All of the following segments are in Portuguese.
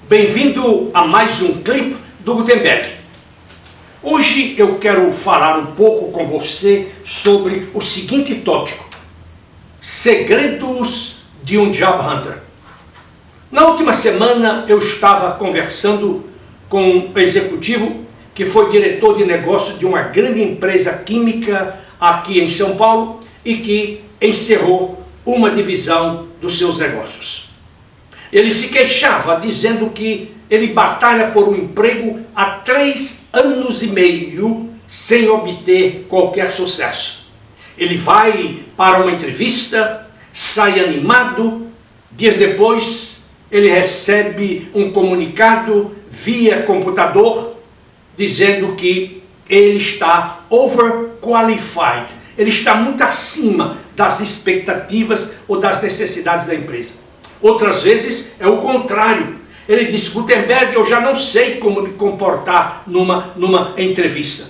Bem-vindo a mais um clipe do Gutenberg. Hoje eu quero falar um pouco com você sobre o seguinte tópico: segredos de um Job Hunter. Na última semana eu estava conversando com um executivo que foi diretor de negócio de uma grande empresa química aqui em São Paulo e que encerrou uma divisão dos seus negócios. Ele se queixava dizendo que ele batalha por um emprego há 3 anos e meio sem obter qualquer sucesso. Ele vai para uma entrevista, sai animado, dias depois ele recebe um comunicado via computador dizendo que ele está overqualified, ele está muito acima das expectativas ou das necessidades da empresa. Outras vezes é o contrário. Ele diz: Gutenberg, eu já não sei como me comportar numa entrevista,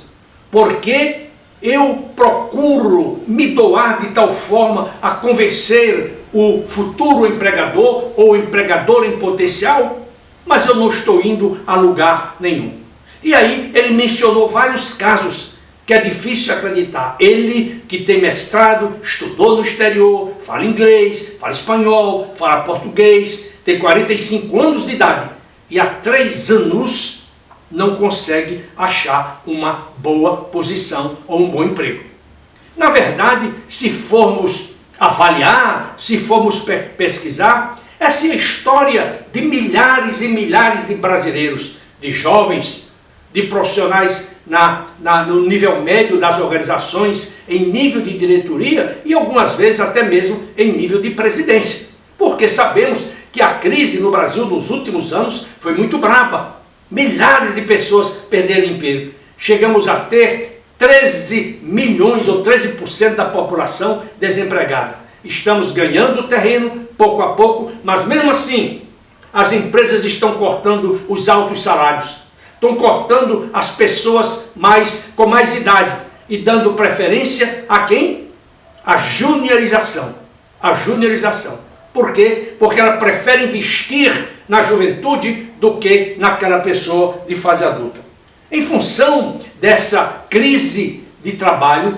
porque eu procuro me doar de tal forma a convencer o futuro empregador ou empregador em potencial, mas eu não estou indo a lugar nenhum. E aí ele mencionou vários casos que é difícil acreditar. Ele que tem mestrado, estudou no exterior, fala inglês, fala espanhol, fala português, tem 45 anos de idade e há 3 anos não consegue achar uma boa posição ou um bom emprego. Na verdade, se formos avaliar, se formos pesquisar, essa é a história de milhares e milhares de brasileiros, de jovens, de profissionais no nível médio das organizações, em nível de diretoria e algumas vezes até mesmo em nível de presidência. Porque sabemos que a crise no Brasil nos últimos anos foi muito braba. Milhares de pessoas perderam emprego. Chegamos a ter 13 milhões ou 13% da população desempregada. Estamos ganhando terreno pouco a pouco, mas mesmo assim as empresas estão cortando os altos salários. Estão cortando as pessoas com mais idade e dando preferência a quem? A juniorização. A juniorização. Por quê? Porque ela prefere investir na juventude do que naquela pessoa de fase adulta. Em função dessa crise de trabalho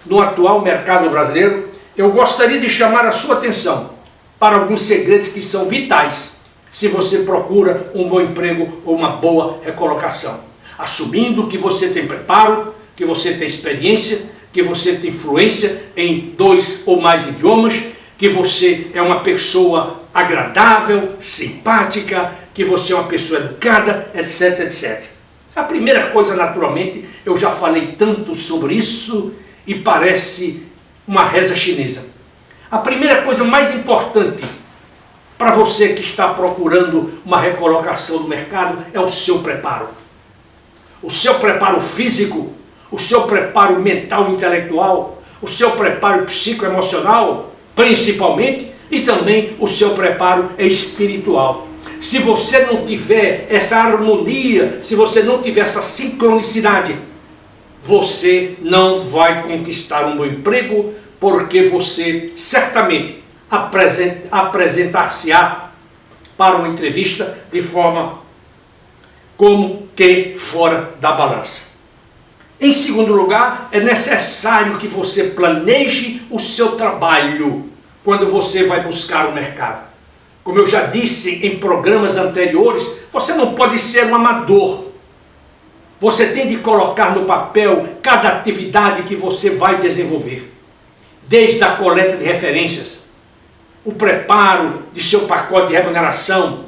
no atual mercado brasileiro, eu gostaria de chamar a sua atenção para alguns segredos que são vitais se você procura um bom emprego ou uma boa recolocação. Assumindo que você tem preparo, que você tem experiência, que você tem fluência em 2 ou mais idiomas, que você é uma pessoa agradável, simpática, que você é uma pessoa educada, etc, etc. A primeira coisa, naturalmente, eu já falei tanto sobre isso e parece uma reza chinesa. A primeira coisa mais importante para você que está procurando uma recolocação no mercado é o seu preparo. O seu preparo físico, o seu preparo mental e intelectual, o seu preparo psicoemocional, principalmente, e também o seu preparo espiritual. Se você não tiver essa harmonia, se você não tiver essa sincronicidade, você não vai conquistar um bom emprego, porque você certamente apresentar-se-á para uma entrevista de forma como que fora da balança. Em segundo lugar, é necessário que você planeje o seu trabalho quando você vai buscar o mercado. Como eu já disse em programas anteriores, você não pode ser um amador. Você tem de colocar no papel cada atividade que você vai desenvolver. Desde a coleta de referências, o preparo de seu pacote de remuneração,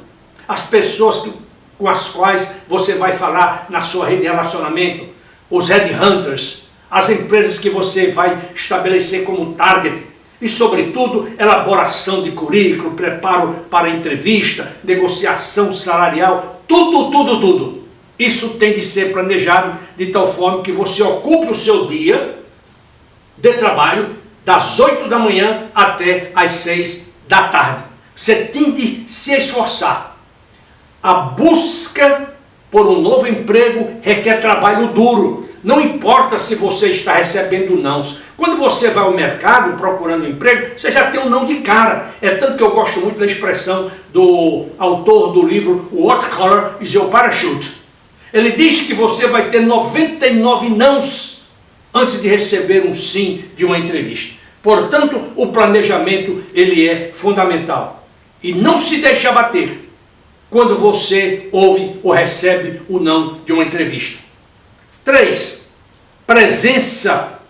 as pessoas com as quais você vai falar na sua rede de relacionamento, os headhunters, as empresas que você vai estabelecer como target e, sobretudo, elaboração de currículo, preparo para entrevista, negociação salarial, tudo. Isso tem de ser planejado de tal forma que você ocupe o seu dia de trabalho das 8 da manhã até as 6 da tarde. Você tem de se esforçar. A busca por um novo emprego requer trabalho duro. não importa se você está recebendo nãos. Quando você vai ao mercado procurando emprego, você já tem um não de cara. É tanto que eu gosto muito da expressão do autor do livro What Color is Your Parachute? Ele diz que você vai ter 99 nãos antes de receber um sim de uma entrevista. Portanto, o planejamento ele é fundamental. E não se deixe abater quando você ouve ou recebe o não de uma entrevista. 3. Presença.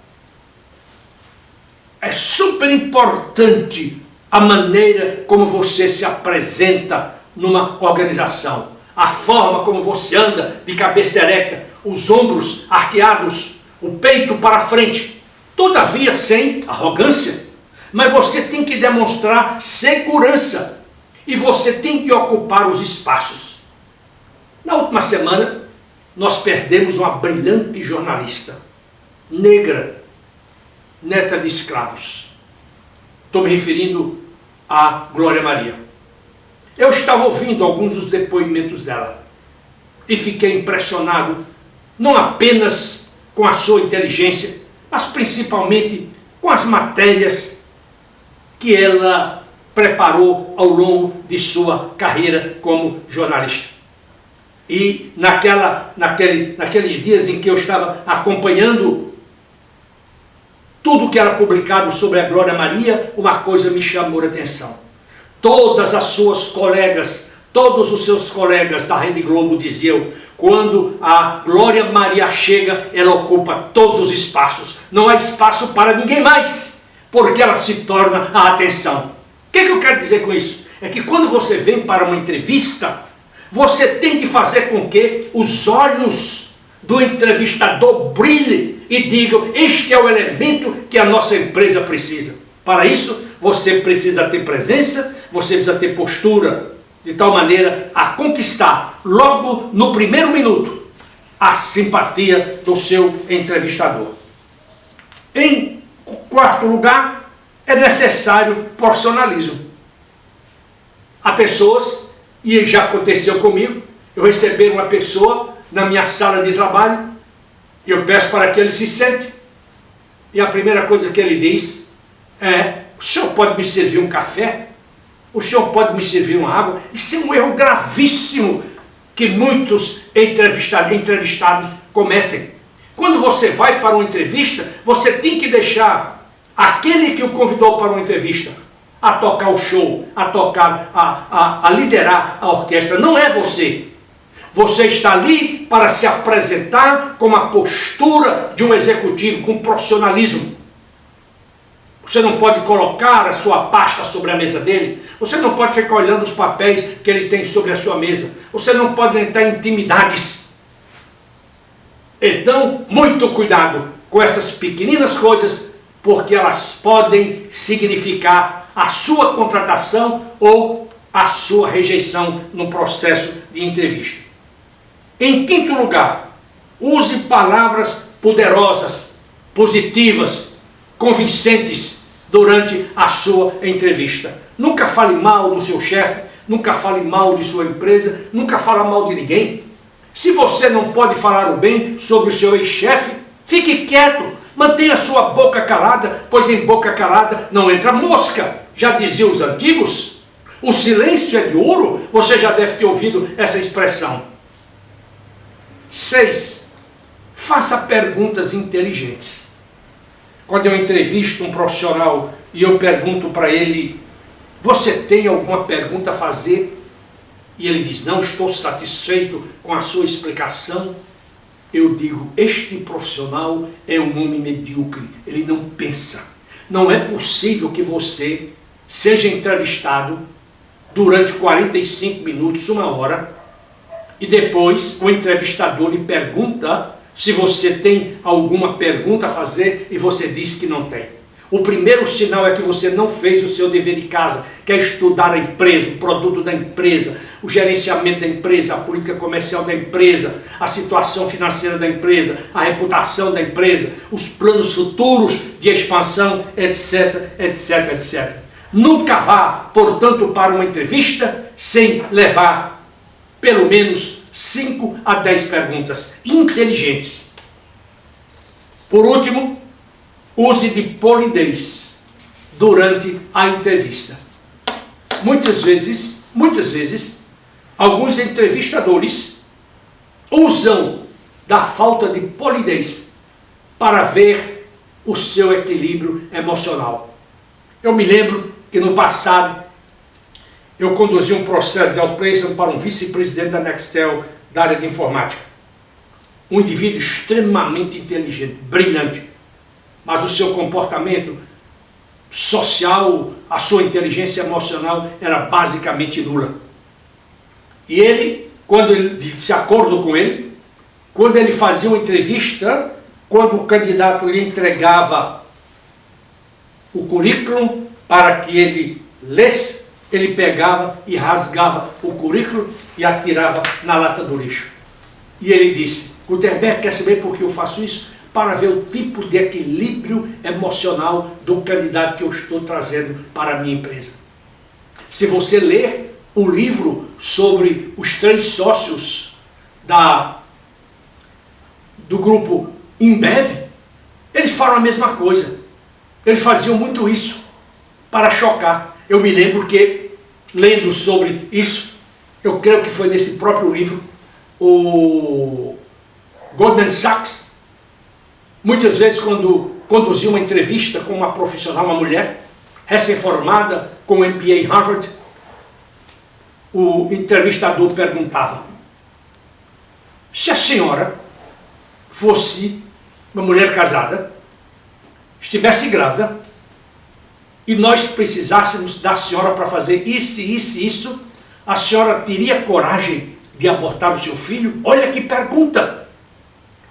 É super importante a maneira como você se apresenta numa organização. A forma como você anda de cabeça erecta, os ombros arqueados, o peito para frente. Todavia sem arrogância. Mas você tem que demonstrar segurança. E você tem que ocupar os espaços. Na última semana, nós perdemos uma brilhante jornalista, negra, neta de escravos. Estou me referindo a Glória Maria. Eu estava ouvindo alguns dos depoimentos dela e fiquei impressionado, não apenas com a sua inteligência, mas principalmente com as matérias que ela preparou ao longo de sua carreira como jornalista. E naqueles dias em que eu estava acompanhando tudo que era publicado sobre a Glória Maria, uma coisa me chamou a atenção. Todas as suas colegas, todos os seus colegas da Rede Globo diziam: quando a Glória Maria chega, ela ocupa todos os espaços. Não há espaço para ninguém mais, porque ela se torna a atenção. O que eu quero dizer com isso? É que quando você vem para uma entrevista, você tem que fazer com que os olhos do entrevistador brilhem e digam: este é o elemento que a nossa empresa precisa. Para isso, você precisa ter presença, você precisa ter postura, de tal maneira a conquistar, logo no primeiro minuto, a simpatia do seu entrevistador. Em quarto lugar, é necessário profissionalismo. Há pessoas, e já aconteceu comigo, eu recebi uma pessoa na minha sala de trabalho, e eu peço para que ele se sente, e a primeira coisa que ele diz é: o senhor pode me servir um café? O senhor pode me servir uma água? Isso é um erro gravíssimo que muitos entrevistados cometem. Quando você vai para uma entrevista, você tem que deixar aquele que o convidou para uma entrevista a tocar o show, a liderar a orquestra. Não é você. Você está ali para se apresentar com a postura de um executivo, com profissionalismo. Você não pode colocar a sua pasta sobre a mesa dele. Você não pode ficar olhando os papéis que ele tem sobre a sua mesa. Você não pode entrar em intimidades. Então, muito cuidado com essas pequeninas coisas, porque elas podem significar a sua contratação ou a sua rejeição no processo de entrevista. Em quinto lugar, use palavras poderosas, positivas, convincentes durante a sua entrevista. Nunca fale mal do seu chefe, nunca fale mal de sua empresa, nunca fale mal de ninguém. Se você não pode falar o bem sobre o seu ex-chefe, fique quieto, mantenha sua boca calada, pois em boca calada não entra mosca. Já diziam os antigos, o silêncio é de ouro. Você já deve ter ouvido essa expressão. 6. Faça perguntas inteligentes. Quando eu entrevisto um profissional e eu pergunto para ele: você tem alguma pergunta a fazer? E ele diz: não, estou satisfeito com a sua explicação. Eu digo: este profissional é um homem medíocre, ele não pensa. Não é possível que você seja entrevistado durante 45 minutos, uma hora, e depois o entrevistador lhe pergunta se você tem alguma pergunta a fazer e você diz que não tem. O primeiro sinal é que você não fez o seu dever de casa, que é estudar a empresa, o produto da empresa, o gerenciamento da empresa, a política comercial da empresa, a situação financeira da empresa, a reputação da empresa, os planos futuros de expansão, etc, etc, etc. Nunca vá, portanto, para uma entrevista sem levar pelo menos 5 a 10 perguntas inteligentes. Por último, use de polidez durante a entrevista. Muitas vezes, alguns entrevistadores usam da falta de polidez para ver o seu equilíbrio emocional. Eu me lembro que no passado eu conduzi um processo de outplacement para um vice-presidente da Nextel da área de informática. Um indivíduo extremamente inteligente, brilhante, mas o seu comportamento social, a sua inteligência emocional era basicamente nula. E ele, quando ele, de acordo com ele, quando ele fazia uma entrevista, quando o candidato lhe entregava o currículo para que ele lesse, ele pegava e rasgava o currículo e atirava na lata do lixo. E ele disse: Gutenberg, quer saber por que eu faço isso? Para ver o tipo de equilíbrio emocional do candidato que eu estou trazendo para a minha empresa. Se você ler o livro sobre os 3 sócios do grupo Embev, eles falam a mesma coisa. Eles faziam muito isso para chocar. Eu me lembro que, lendo sobre isso, eu creio que foi nesse próprio livro, o Goldman Sachs, muitas vezes quando conduzia uma entrevista com uma profissional, uma mulher, recém-formada, com MBA em Harvard, o entrevistador perguntava: se a senhora fosse uma mulher casada, estivesse grávida, e nós precisássemos da senhora para fazer isso, a senhora teria coragem de abortar o seu filho? Olha que pergunta!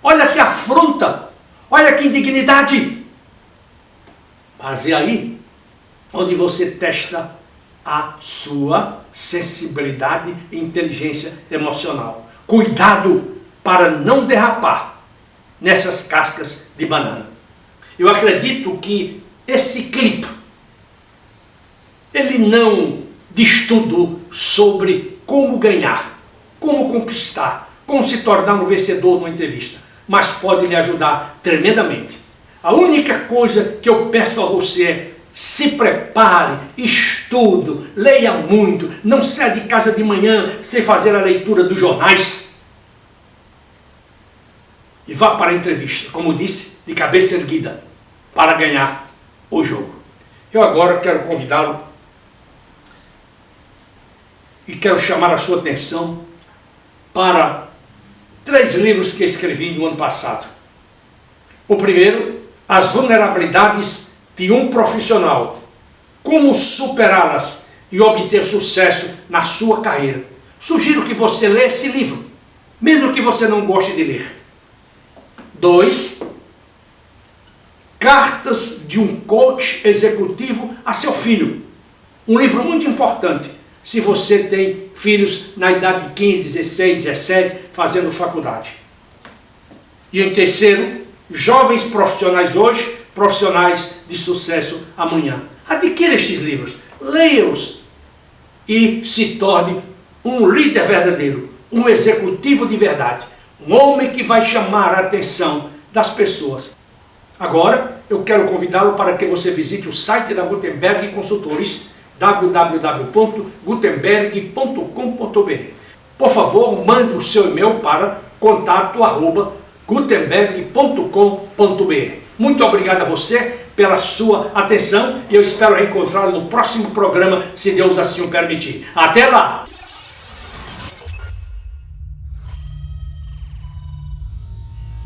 Olha que afronta! Olha que indignidade! Mas é aí onde você testa a sua sensibilidade e inteligência emocional. Cuidado para não derrapar nessas cascas de banana. Eu acredito que esse clipe, ele não diz tudo sobre como ganhar, como conquistar, como se tornar um vencedor numa entrevista, mas pode lhe ajudar tremendamente. A única coisa que eu peço a você é: se prepare, estude, leia muito, não saia de casa de manhã sem fazer a leitura dos jornais. E vá para a entrevista, como disse, de cabeça erguida, para ganhar o jogo. Eu agora quero convidá-lo e quero chamar a sua atenção para 3 livros que escrevi no ano passado. O primeiro, As Vulnerabilidades de um Profissional, como superá-las e obter sucesso na sua carreira. Sugiro que você leia esse livro, mesmo que você não goste de ler. 2, Cartas de um Coach Executivo a seu filho. Um livro muito importante se você tem filhos na idade de 15, 16, 17, fazendo faculdade. E em terceiro, Jovens Profissionais Hoje, Profissionais de Sucesso Amanhã. Adquira estes livros, leia-os e se torne um líder verdadeiro, um executivo de verdade, um homem que vai chamar a atenção das pessoas. Agora, eu quero convidá-lo para que você visite o site da Gutenberg Consultores, www.gutenberg.com.br. Por favor, mande o seu e-mail para contato@gutenberg.com.br. Muito obrigado a você pela sua atenção e eu espero reencontrá-lo no próximo programa, se Deus assim o permitir. Até lá!